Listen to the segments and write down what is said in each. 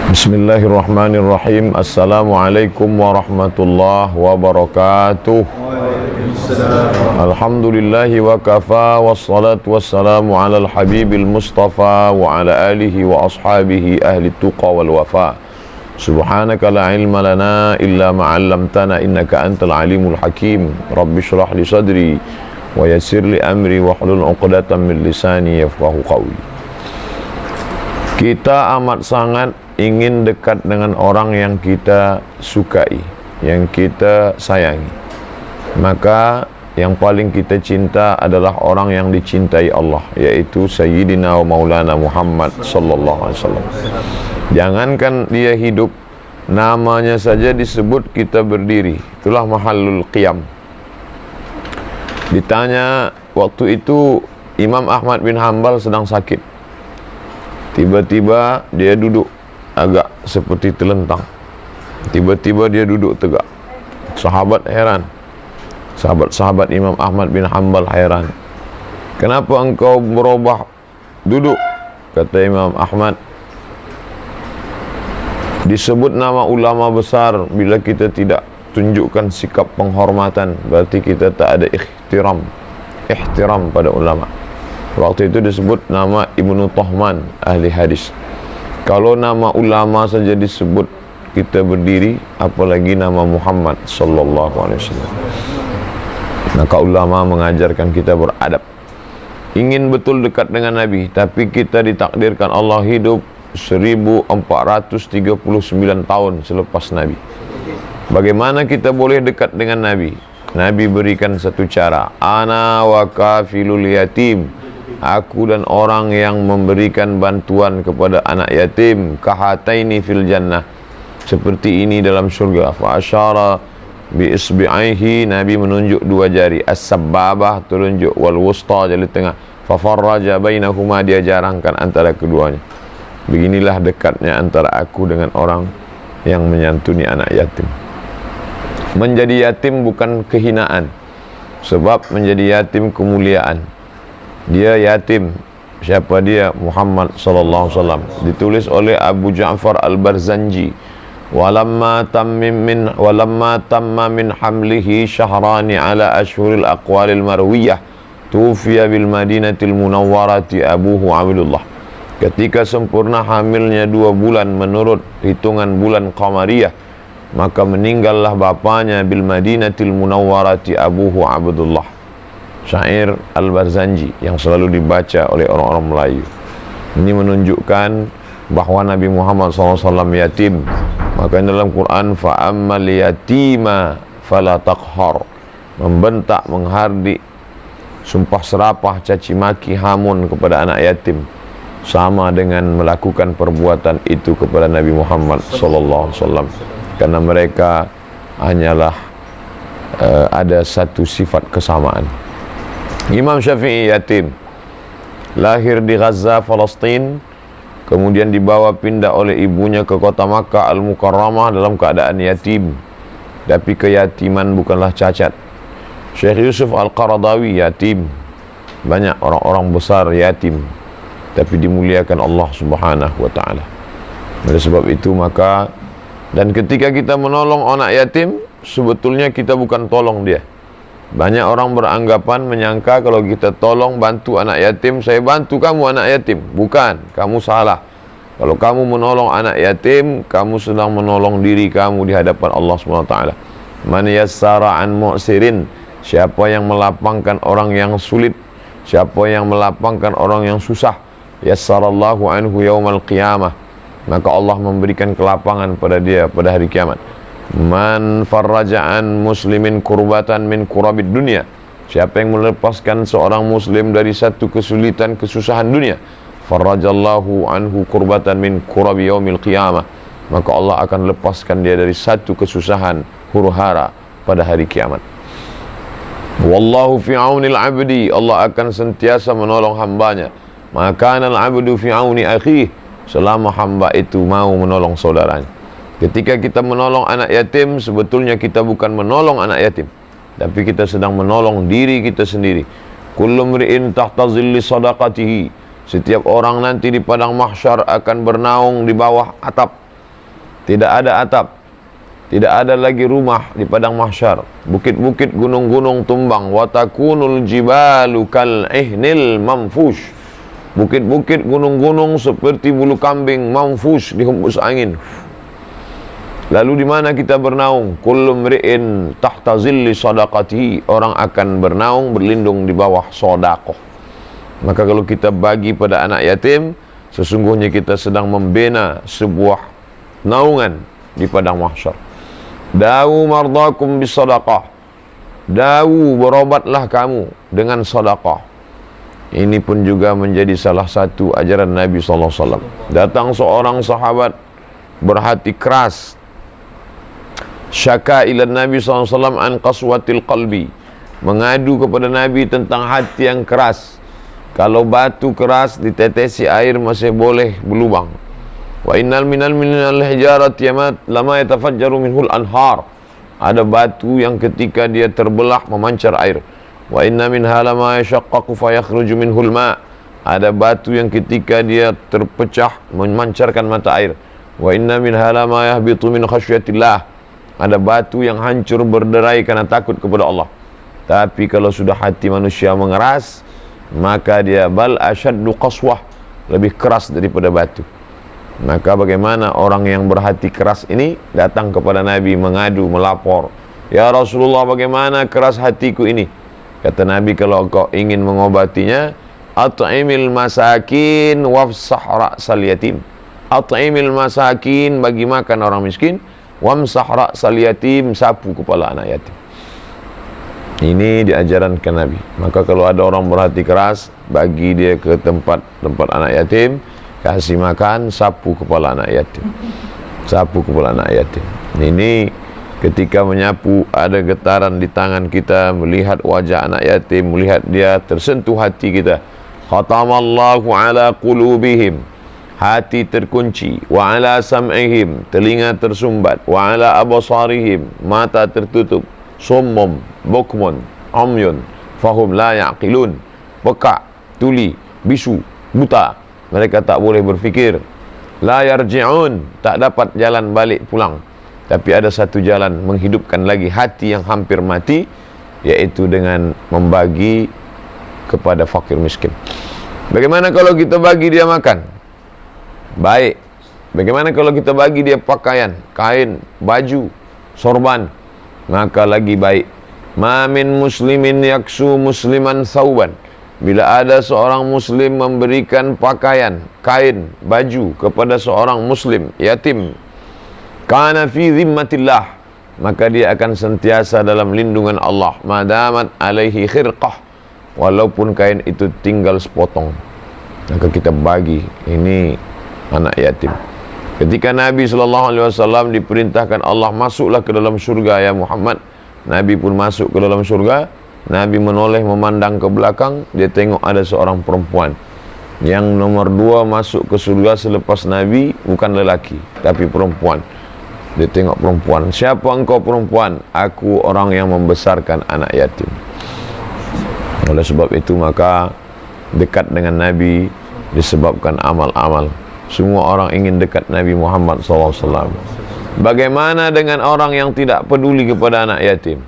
Bismillahirrahmanirrahim. Assalamualaikum warahmatullahi wabarakatuh. Alhamdulillahi wa kafa, wassalatu wassalamu ala al-habibil mustafa wa ala alihi wa ashabihi ahli tuqa wal wafa. Subhanaka la ilma lana illa ma'allamtana innaka antal alimul hakim. Rabbi shrah li sadri wa yassir li amri wa hlul 'uqdatam min lisani yafqahu qawli. Kita amat sangat ingin dekat dengan orang yang kita sukai, yang kita sayangi. Maka yang paling kita cinta adalah orang yang dicintai Allah, yaitu Sayyidina wa Maulana Muhammad sallallahu alaihi wasallam. Jangankan dia hidup, namanya saja disebut kita berdiri. Itulah mahallul qiyam. Ditanya waktu itu Imam Ahmad bin Hanbal sedang sakit. Tiba-tiba dia duduk agak seperti terlentang. Tiba-tiba dia duduk tegak. Sahabat heran. Sahabat-sahabat Imam Ahmad bin Hanbal heran. Kenapa engkau berubah duduk? Kata Imam Ahmad, disebut nama ulama besar, bila kita tidak tunjukkan sikap penghormatan, berarti kita tak ada ihtiram pada ulama. Waktu itu disebut nama Ibnu Tahman, ahli hadis. Kalau nama ulama saja disebut kita berdiri, apalagi nama Muhammad sallallahu alaihi wasallam. Maka ulama mengajarkan kita beradab. Ingin betul dekat dengan Nabi, tapi kita ditakdirkan Allah hidup 1439 tahun selepas Nabi. Bagaimana kita boleh dekat dengan Nabi? Nabi berikan satu cara. Ana wa kafilul yatim. Aku dan orang yang memberikan bantuan kepada anak yatim, kahataini fil jannah, seperti ini dalam surga. Fa asyara bi isbi'aihi, Nabi menunjuk dua jari, as-sabbabah telunjuk, wal wusta jari tengah, fa farraja bainahuma, dia jarangkan antara keduanya. Beginilah dekatnya antara aku dengan orang yang menyantuni anak yatim. Menjadi yatim bukan kehinaan, sebab menjadi yatim kemuliaan. Dia yatim. Siapa dia? Muhammad sallallahu alaihi wasallam. Ditulis oleh Abu Ja'far Al-Barzanji. Walamma tamma min hamlihi syahrani ala ashhuril aqwalil marwiyah tufiya bil madinatil munawwarati abuhu Abdullah. Ketika sempurna hamilnya 2 bulan menurut hitungan bulan Qamariyah, maka meninggallah bapanya bil madinatil munawwarati abuhu Abdullah. Syair Al-Barzanji yang selalu dibaca oleh orang-orang Melayu. Ini menunjukkan bahawa Nabi Muhammad SAW yatim. Maka dalam Quran, fa'ammal yatima fala taqhar, membentak, menghardik, sumpah serapah, caci maki, hamun kepada anak yatim, sama dengan melakukan perbuatan itu kepada Nabi Muhammad SAW. Karena mereka hanyalah ada satu sifat kesamaan. Imam Syafi'i yatim, lahir di Gaza, Palestin, kemudian dibawa pindah oleh ibunya ke kota Makkah Al-Mukarramah dalam keadaan yatim. Tapi keyatiman bukanlah cacat. Syekh Yusuf Al-Qaradawi yatim. Banyak orang-orang besar yatim, tapi dimuliakan Allah Subhanahu wa ta'ala. Oleh sebab itu maka, dan ketika kita menolong anak yatim, sebetulnya kita bukan tolong dia. Banyak orang beranggapan, menyangka kalau kita tolong, bantu anak yatim, saya bantu kamu anak yatim. Bukan, kamu salah. Kalau kamu menolong anak yatim, kamu sedang menolong diri kamu di hadapan Allah SWT. Man yassara an mu'sirin, siapa yang melapangkan orang yang sulit, siapa yang melapangkan orang yang susah, yassarallahu anhu yaumal qiyamah, maka Allah memberikan kelapangan pada dia pada hari kiamat. Man farraja'an muslimin kurbatan min kurabid dunia, siapa yang melepaskan seorang muslim dari satu kesulitan, kesusahan dunia, farrajallahu anhu kurbatan min kurabi yaumil qiyamah, maka Allah akan lepaskan dia dari satu kesusahan huru-hara pada hari kiamat. Wallahu fi aunil abdi, Allah akan sentiasa menolong hambanya. Maka al abdu fi auni akhihi, selama hamba itu mau menolong saudaranya. Ketika kita menolong anak yatim, sebetulnya kita bukan menolong anak yatim, tapi kita sedang menolong diri kita sendiri. Kullu mri'in tahta zilli sadaqatihi, Setiap orang nanti di padang mahsyar akan bernaung di bawah atap tidak ada atap, tidak ada lagi rumah di padang mahsyar. Bukit-bukit, gunung-gunung tumbang. Wa takunul jibalu kal ihnil manfush. Bukit-bukit, gunung-gunung seperti bulu kambing manfush, dihembus angin. Lalu di mana kita bernaung? Kullu mri'in tahta zilli sadaqatihi. Orang akan bernaung, berlindung di bawah sedekah. Maka kalau kita bagi pada anak yatim, sesungguhnya kita sedang membina sebuah naungan di padang mahsyar. Dawu mardakum bis sadaqah. Dawu, berobatlah kamu dengan sedekah. Ini pun juga menjadi salah satu ajaran Nabi sallallahu alaihi wasallam. Datang seorang sahabat berhati keras, syaka ila Nabi SAW an qaswatil qalbi, mengadu kepada Nabi tentang hati yang keras. Kalau batu keras ditetesi air masih boleh berlubang. Wa innal minal hijarati lama yatafajjaru minhul anhar. Ada batu yang ketika dia terbelah memancar air. Wa inna minha lama yashaqqaqu fayakhruju minhul ma. Ada batu yang ketika dia terpecah memancarkan mata air. Wa inna minha lama yahbitu min khasyatillah. Ada batu yang hancur berderai karena takut kepada Allah. Tapi kalau sudah hati manusia mengeras, maka dia bal asyaddu qaswah, lebih keras daripada batu. Maka bagaimana orang yang berhati keras ini datang kepada Nabi mengadu, melapor, ya Rasulullah, bagaimana keras hatiku ini? Kata Nabi, kalau kau ingin mengobatinya, at'imil masakin wafsah ra'sal yatim. At'imil masakin, bagi makan orang miskin, wamsah ra'sal yatim, sapu kepala anak yatim. Ini diajarankan Nabi. Maka kalau ada orang berhati keras, bagi dia ke tempat anak yatim, kasih makan, sapu kepala anak yatim. Sapu kepala anak yatim. Ini ketika menyapu ada getaran di tangan kita, melihat wajah anak yatim, melihat dia, tersentuh hati kita. Khatamallahu ala qulubihim, hati terkunci, wa ala sam'ihim, telinga tersumbat, wa ala abasarihim, mata tertutup, summum bukmun umyun fahum la yaqilun, pekak, tuli, bisu, buta, mereka tak boleh berfikir. La yarji'un, tak dapat jalan balik pulang. Tapi ada satu jalan menghidupkan lagi hati yang hampir mati, yaitu dengan membagi kepada fakir miskin. Bagaimana kalau kita bagi dia makan? Baik. Bagaimana kalau kita bagi dia pakaian, kain, baju, sorban? Maka lagi baik. Ma min muslimin yaksu musliman thawban. Bila ada seorang muslim memberikan pakaian, kain, baju kepada seorang muslim yatim, kana fi zimmatillah, maka dia akan sentiasa dalam lindungan Allah, madamat alaihi khirqah, walaupun kain itu tinggal sepotong. Maka kita bagi ini anak yatim. Ketika Nabi SAW diperintahkan Allah, masuklah ke dalam surga ya Muhammad, Nabi pun masuk ke dalam surga. Nabi menoleh memandang ke belakang, dia tengok ada seorang perempuan. Yang nomor 2 masuk ke surga selepas Nabi bukan lelaki, tapi perempuan. Dia tengok perempuan. Siapa engkau perempuan? Aku orang yang membesarkan anak yatim. Oleh sebab itu maka dekat dengan Nabi disebabkan amal-amal. Semua orang ingin dekat Nabi Muhammad SAW. Bagaimana dengan orang yang tidak peduli kepada anak yatim?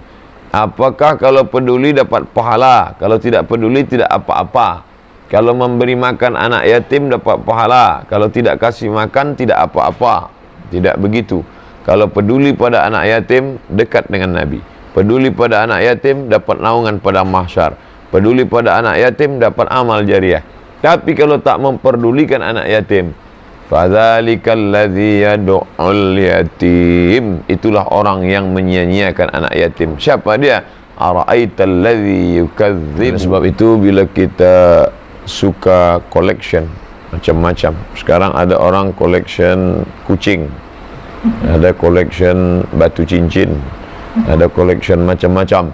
Apakah kalau peduli dapat pahala? Kalau tidak peduli tidak apa-apa. Kalau memberi makan anak yatim dapat pahala. Kalau tidak kasih makan tidak apa-apa. Tidak begitu. Kalau peduli pada anak yatim, dekat dengan Nabi. Peduli pada anak yatim, dapat naungan pada mahsyar. Peduli pada anak yatim, dapat amal jariah. Tapi kalau tak memperdulikan anak yatim, fadzalikal ladzi yad'ul yatim, itulah orang yang menyia-nyiakan anak yatim. Siapa dia? Ara'aital ladzi yukadzdzib. Sebab itu bila kita suka collection macam-macam, sekarang ada orang collection kucing, ada collection batu cincin, ada collection macam-macam.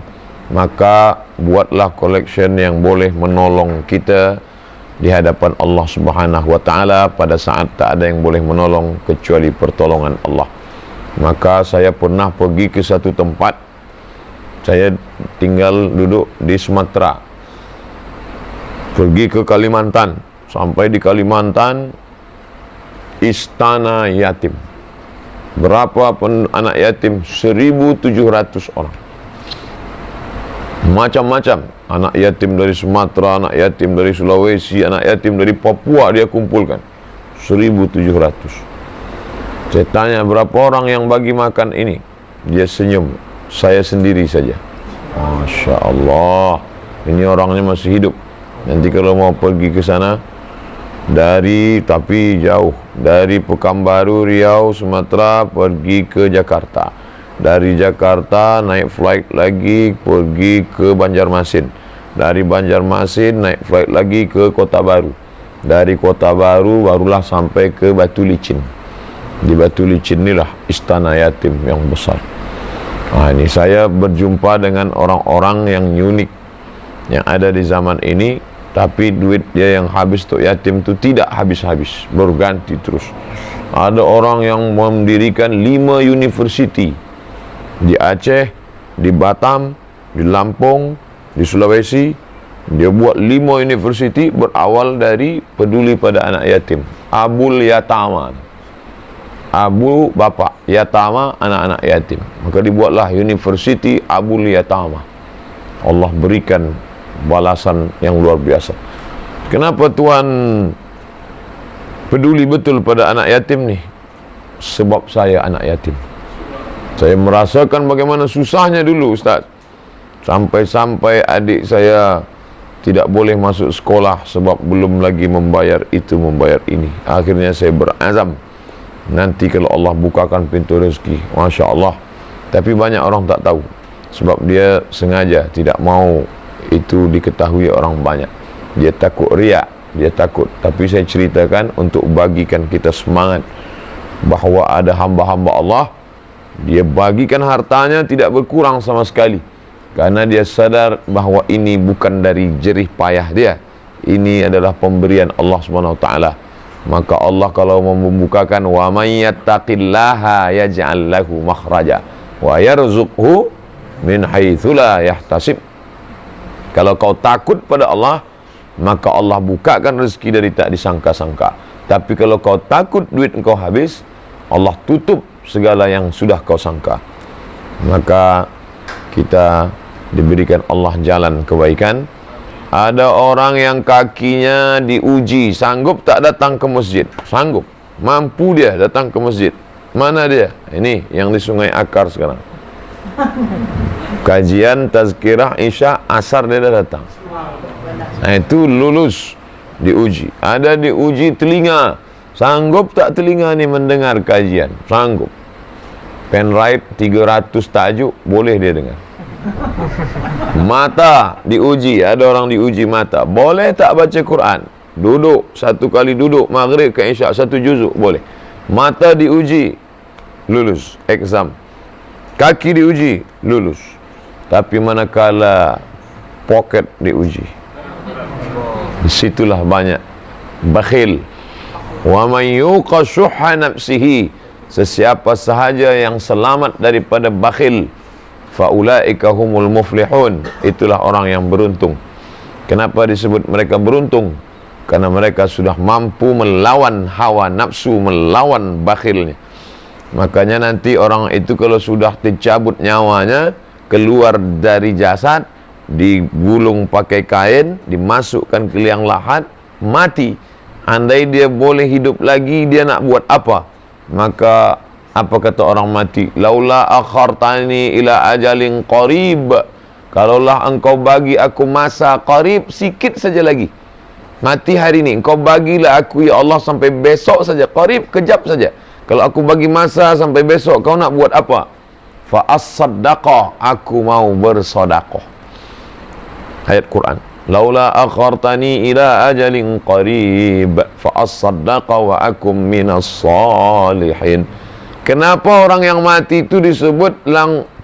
Maka buatlah collection yang boleh menolong kita di hadapan Allah Subhanahu wa taala pada saat tak ada yang boleh menolong kecuali pertolongan Allah. Maka saya pernah pergi ke satu tempat, saya tinggal duduk di Sumatera, pergi ke Kalimantan. Sampai di Kalimantan, istana yatim. Berapa anak yatim? 1.700 orang. Macam-macam. Anak yatim dari Sumatera, anak yatim dari Sulawesi, anak yatim dari Papua dia kumpulkan. 1.700. Saya tanya, berapa orang yang bagi makan ini? Dia senyum. Saya sendiri saja. Masya Allah. Ini orangnya masih hidup. Nanti kalau mau pergi ke sana, tapi jauh, dari Pekanbaru, Riau, Sumatera, pergi ke Jakarta. Dari Jakarta naik flight lagi pergi ke Banjarmasin. Dari Banjarmasin naik flight lagi ke Kota Baru. Dari Kota Baru barulah sampai ke Batu Licin. Di Batu Licin inilah istana yatim yang besar. Nah, ini saya berjumpa dengan orang-orang yang unik yang ada di zaman ini, tapi duit dia yang habis untuk yatim itu tidak habis-habis, berganti terus. Ada orang yang mendirikan 5 university di Aceh, di Batam, di Lampung, di Sulawesi. Dia buat 5 university berawal dari peduli pada anak yatim. Abul Yatama, Abu bapak, Yatama anak-anak yatim. Maka dibuatlah university Abul Yatama. Allah berikan balasan yang luar biasa. Kenapa Tuhan peduli betul pada anak yatim nih? Sebab saya anak yatim. Saya merasakan bagaimana susahnya dulu, Ustaz. Sampai-sampai adik saya tidak boleh masuk sekolah sebab belum lagi membayar itu, membayar ini. Akhirnya saya berazam, nanti kalau Allah bukakan pintu rezeki, Masya Allah. Tapi banyak orang tak tahu, sebab dia sengaja tidak mau itu diketahui orang banyak. Dia takut riak, dia takut. Tapi saya ceritakan untuk bagikan kita semangat bahawa ada hamba-hamba Allah, dia bagikan hartanya tidak berkurang sama sekali, karena dia sadar bahawa ini bukan dari jerih payah dia, ini adalah pemberian Allah Subhanahu wa taala. Maka Allah kalau membukakan, wa may yattaqillaha yaj'al lahu makhraja wa yarzuqhu min haitsu la yahtasib. Kalau kau takut pada Allah, maka Allah bukakan rezeki dari tak disangka-sangka. Tapi kalau kau takut duit engkau habis, Allah tutup segala yang sudah kau sangka. Maka kita diberikan Allah jalan kebaikan. Ada orang yang kakinya diuji, sanggup tak datang ke masjid? Sanggup, mampu dia datang ke masjid. Mana dia? Ini yang di Sungai Akar sekarang. Kajian tazkirah Isya, asar dia dah datang. Nah, itu lulus, diuji. Ada diuji telinga, sanggup tak telinga ni mendengar kajian? Sanggup. Penright 300 tajuk boleh dia dengar. Mata diuji, ada orang diuji mata, boleh tak baca Quran? Duduk, satu kali duduk maghrib ke Isya, 1 juzuk boleh. Mata diuji, lulus exam. Kaki diuji, lulus. Tapi manakala poket diuji, disitulah banyak bakhil. Wa man yuqa syuhha nafsihi, sesiapa sahaja yang selamat daripada bakhil, faulaika humul muflihun, itulah orang yang beruntung. Kenapa disebut mereka beruntung? Karena mereka sudah mampu melawan hawa nafsu, melawan bakhilnya. Makanya nanti orang itu kalau sudah dicabut nyawanya, keluar dari jasad, digulung pakai kain, dimasukkan ke liang lahat, mati. Andai dia boleh hidup lagi, dia nak buat apa? Maka apa kata orang mati? Laula akhartani ila ajalin qarib, kalaulah engkau bagi aku masa qarib, sikit saja lagi, mati hari ini, engkau bagilah aku ya Allah sampai besok saja, qarib, kejap saja. Kalau aku bagi masa sampai besok, kau nak buat apa? Fa as-saddaqah, aku mau bersedekah. Ayat Quran. Laula akhartani ila ajalin qarib fa as-saddaqah wa akum minas salihin. Kenapa orang yang mati itu disebut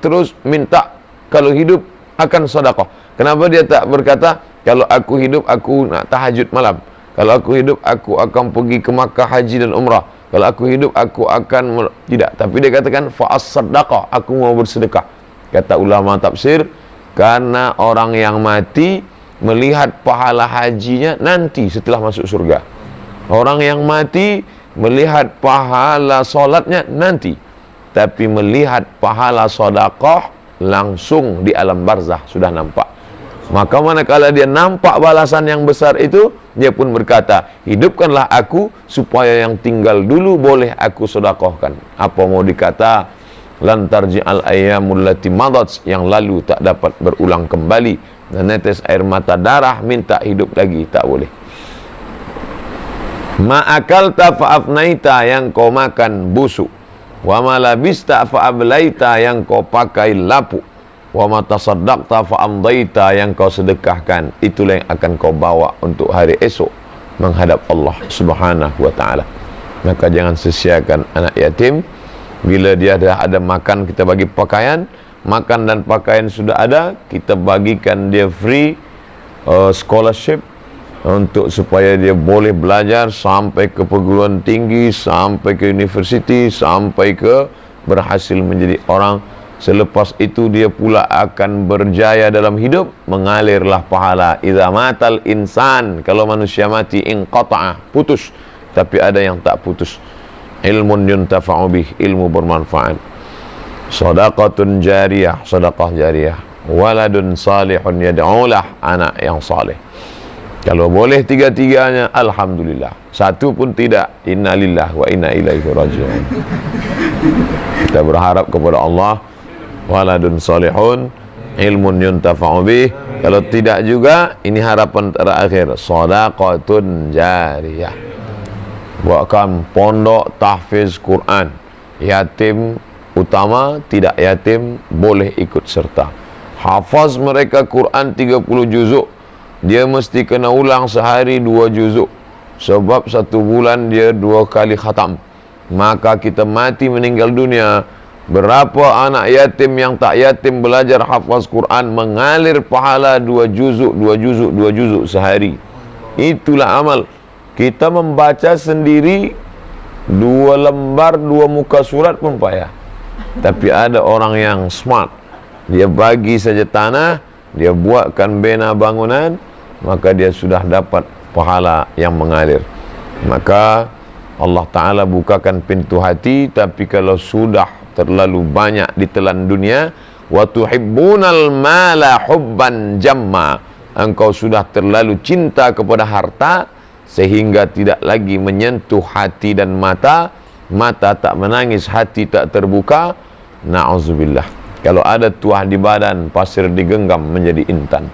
terus minta kalau hidup akan sedekah? Kenapa dia tak berkata kalau aku hidup aku nak tahajud malam, kalau aku hidup aku akan pergi ke Makkah haji dan umrah, kalau aku hidup aku akan tidak, tapi dia katakan fa as-saddaqah, aku mau bersedekah. Kata ulama tafsir, karena orang yang mati melihat pahala hajinya nanti setelah masuk surga. Orang yang mati melihat pahala solatnya nanti. tapi melihat pahala sedekah langsung di alam barzah sudah nampak. Maka manakala dia nampak balasan yang besar itu, dia pun berkata, hidupkanlah aku supaya yang tinggal dulu boleh aku sedekahkan. Apa mau dikata? Lan tarji'al ayyamul lati madat, yang lalu tak dapat berulang kembali. Dan netes air mata darah minta hidup lagi, tak boleh. Ma'akalta fa'afnaita, yang kau makan busuk. Wa ma labista fa'ablaita, yang kau pakai lapuk. Wa ma tasaddaqta fa'amdaita, yang kau sedekahkan, itulah yang akan kau bawa untuk hari esok menghadap Allah Subhanahu wa taala. Maka jangan sia-siakan anak yatim. Bila dia dah ada makan, kita bagi pakaian. Makan dan pakaian sudah ada, kita bagikan dia free scholarship untuk supaya dia boleh belajar sampai ke perguruan tinggi, sampai ke universiti, sampai ke berhasil menjadi orang. Selepas itu dia pula akan berjaya dalam hidup, mengalirlah pahala. Idza matal insan, kalau manusia mati, inqata'a, putus. Tapi ada yang tak putus. Ilmun yuntafa'u bih, ilmu bermanfaat. Shadaqatun jariyah, sedekah jariyah. Waladun salihun yad'ulah, anak yang saleh. Kalau boleh tiga-tiganya, alhamdulillah. Satu pun tidak, innalillah wa inna ilaihi raji'un. Kita berharap kepada Allah, waladun salihun, ilmun yuntafa'u bih. Kalau tidak juga, ini harapan terakhir, shadaqatun jariyah. Buatkan pondok tahfiz Quran. Yatim utama, tidak yatim boleh ikut serta. Hafaz mereka Quran 30 juzuk, dia mesti kena ulang sehari 2 juzuk, sebab 1 bulan dia 2 kali khatam. Maka kita mati meninggal dunia, berapa anak yatim yang tak yatim belajar hafaz Quran, mengalir pahala 2 juzuk, 2 juzuk, 2 juzuk sehari. Itulah amal. Kita membaca sendiri 2 lembar 2 muka surat pun payah. Tapi ada orang yang smart, dia bagi saja tanah, dia buatkan bena bangunan, maka dia sudah dapat pahala yang mengalir. Maka Allah Ta'ala bukakan pintu hati. Tapi kalau sudah terlalu banyak ditelan dunia, wa tuhibbunal mala hubban jamma, engkau sudah terlalu cinta kepada harta sehingga tidak lagi menyentuh hati dan mata. Mata tak menangis, hati tak terbuka. Na'udzubillah. Kalau ada tuah di badan, pasir digenggam menjadi intan.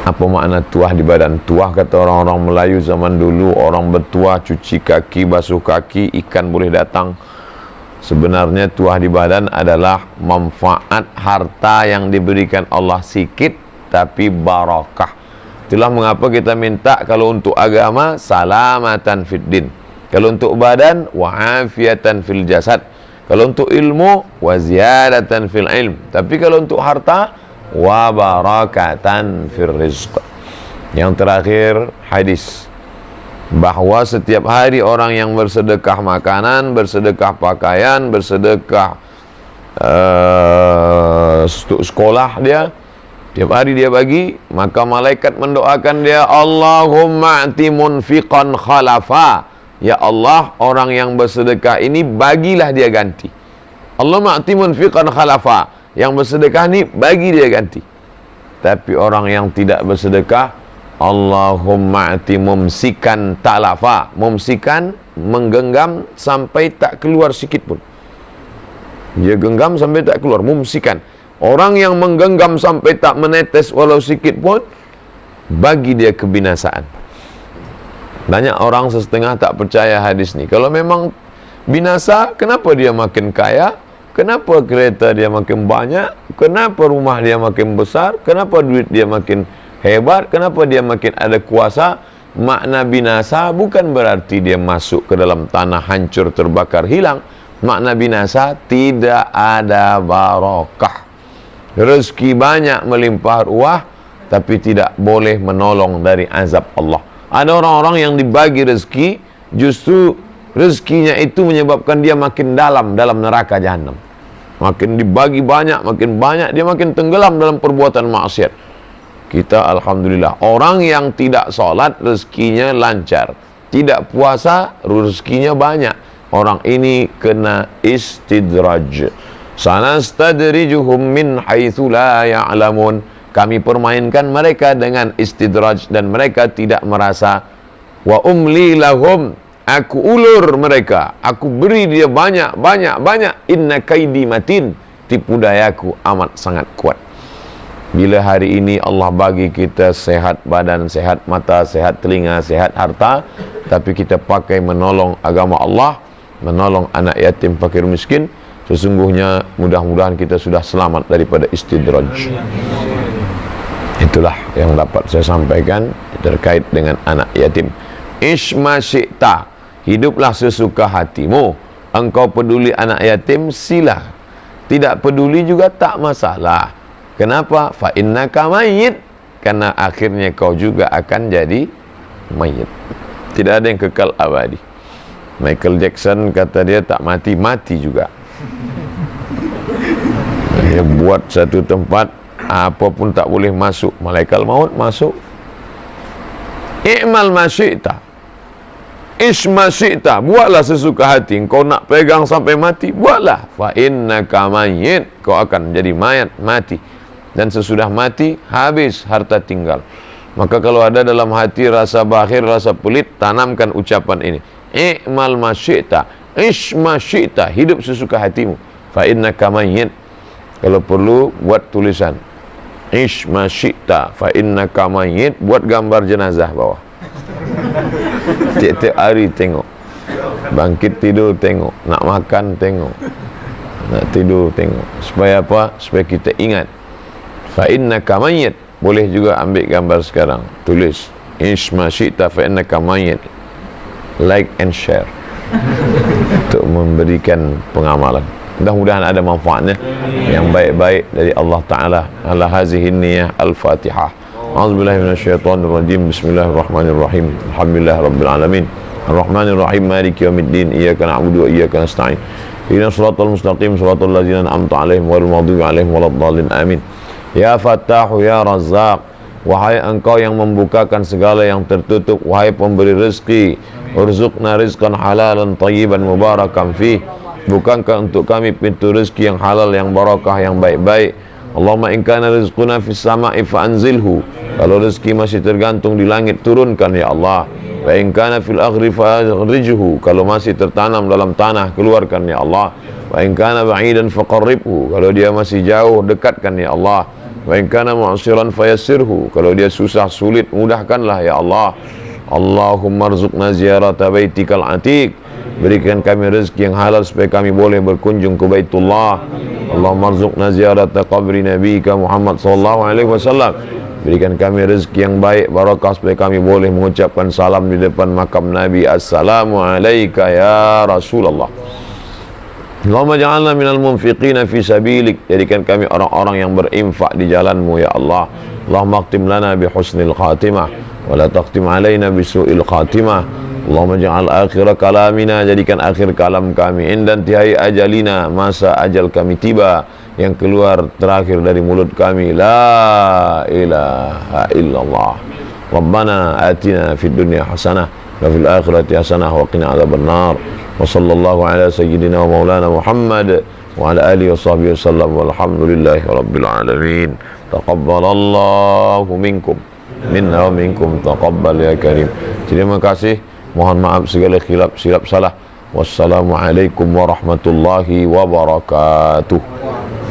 Apa makna tuah di badan? Tuah kata orang-orang Melayu zaman dulu, orang bertuah, cuci kaki, basuh kaki, ikan boleh datang. Sebenarnya tuah di badan adalah manfaat harta yang diberikan Allah sikit tapi barakah. Itulah mengapa kita minta kalau untuk agama salamatan fid din, kalau untuk badan wa'afiatan fil jasad, kalau untuk ilmu wa ziyadatan fil ilm, tapi kalau untuk harta wa barakatan fil rizq. Yang terakhir hadis bahwa setiap hari orang yang bersedekah makanan, bersedekah pakaian, bersedekah untuk sekolah dia, tiap hari dia bagi, maka malaikat mendoakan dia, Allahumma ati munfiqan khalafa, ya Allah, orang yang bersedekah ini bagilah dia ganti. Allahumma ati munfiqan khalafa, yang bersedekah ni bagi dia ganti. Tapi orang yang tidak bersedekah, Allahumma ati mumsikan talafa, mumsikan menggenggam sampai tak keluar sikit pun. Dia genggam sampai tak keluar, mumsikan. Orang yang menggenggam sampai tak menetes walau sikit pun, bagi dia kebinasaan. Banyak orang setengah tak percaya hadis ni. Kalau memang binasa, kenapa dia makin kaya? Kenapa kereta dia makin banyak? Kenapa rumah dia makin besar? Kenapa duit dia makin hebat? Kenapa dia makin ada kuasa? Makna binasa bukan berarti dia masuk ke dalam tanah hancur, terbakar, hilang. Makna binasa tidak ada barakah. Rezeki banyak melimpah ruah, tapi tidak boleh menolong dari azab Allah. Ada orang-orang yang dibagi rezeki, justru rezekinya itu menyebabkan dia makin dalam neraka jahanam. Makin dibagi banyak, dia makin tenggelam dalam perbuatan maksiat. Kita alhamdulillah, orang yang tidak sholat rezekinya lancar, tidak puasa rezekinya banyak, orang ini kena istidraj. Sanastadrijuhum min haitsu la ya'lamun. Kami permainkan mereka dengan istidraj dan mereka tidak merasa. Wa umli lahum, aku ulur mereka, aku beri dia banyak. Inna kaidi matin, tipu dayaku amat sangat kuat. Bila hari ini Allah bagi kita sehat badan, sehat mata, sehat telinga, sehat harta, tapi kita pakai menolong agama Allah, menolong anak yatim, fakir miskin, sesungguhnya mudah-mudahan kita sudah selamat daripada istidraj. Itulah yang dapat saya sampaikan terkait dengan anak yatim. Ishma syi'ta, hiduplah sesuka hatimu. Engkau peduli anak yatim, sila. Tidak peduli juga tak masalah. Kenapa? Fa innaka mayyit, karena akhirnya kau juga akan jadi mayit. Tidak ada yang kekal abadi. Michael Jackson kata dia tak mati, mati juga. Dia buat satu tempat apapun tak boleh masuk, malaikat maut masuk. I'mal masyita, isma syi'ta, buatlah sesuka hati. Kau nak pegang sampai mati, buatlah. Fa innaka mayyit, kau akan jadi mayat, mati. Dan sesudah mati, habis, harta tinggal. Maka kalau ada dalam hati rasa bakhil, rasa pelit, tanamkan ucapan ini. I'mal masyita, isma syi'ta, hidup sesuka hatimu. Fa innaka mayyit. Kalau perlu, buat tulisan. Isma syi'ta, fa innaka mayyit. Buat gambar jenazah bawah. Tiap-tiap hari tengok. Bangkit tidur tengok. Nak makan tengok. Nak tidur tengok. Supaya apa? Supaya kita ingat. Fa innaka mayyit. Boleh juga ambil gambar sekarang. Tulis. Isma syi'ta fa innaka mayyit. Like and share. Untuk memberikan pengamalan. Mudah-mudahan ada manfaatnya yang baik-baik dari Allah Ta'ala. Ala hazihi niyah al-Fatihah. A'udzubillahi minasyaitonir rajim. Bismillahirrahmanirrahim. Alhamdulillah rabbil alamin. Ar-Rahmanir Rahim. Maliki yaumiddin. Iyyaka na'budu wa iyyaka nasta'in. Ihdinas siratal mustaqim, siratal ladzina an'amta 'alaihim ghairil maghdubi 'alaihim waladdallin. Amin. Ya Fattahu ya Razzaq, wahai engkau yang membukakan segala yang tertutup, wahai pemberi rezeki, urzuqna rizqan halalan tayyiban mubarakan fih. Bukankah untuk kami pintu rezeki yang halal, yang barakah, yang baik-baik. Allahumma in kana rizquna fis sama'i fa anzilhu. Kalau rezeki masih tergantung di langit, turunkan ya Allah. Wa in kana fil aghri fa akhrijhu. Kalau masih tertanam dalam tanah, keluarkan ya Allah. Wa in kana ba'idan fa qarribhu. Kalau dia masih jauh, dekatkan ya Allah. Wa in kana mu'siran fa yassirhu. Kalau dia susah, sulit, mudahkanlah ya Allah. Allahumma rzuqna ziyarata baitikal atiq. Berikan kami rezeki yang halal supaya kami boleh berkunjung ke Baitullah. Allahumma rzuqna ziyarata qabri nabiyika Muhammad sallallahu alaihi wasallam. Berikan kami rezeki yang baik, barakah, supaya kami boleh mengucapkan salam di depan makam Nabi. Assalamu alayka ya Rasulullah. Allahumma ja'alna minal munfiqina fi sabilik. Jadikan kami orang-orang yang berinfak di jalanmu ya Allah. Allahumma akhtim lana bi husnil khatimah wa la taqtim alaina bi su'il khatimah. Allahumma ja'al akhir kalamina, jadikan akhir kalam kami indan tihai ajalina, masa ajal kami tiba, yang keluar terakhir dari mulut kami, la ilaha illallah. Rabbana atina fid dunya hasanah wa fil akhirati hasanah wa qina adzabannar. Wa sallallahu ala sayyidina wa maulana Muhammad wa ala alihi wa sahbihi wasallam, walhamdulillahi rabbil alamin. Taqabbalallahu minkum minna wa minkum taqabbal ya karim. Terima kasih. Mohon maaf segala silap salah. Wassalamualaikum warahmatullahi wabarakatuh.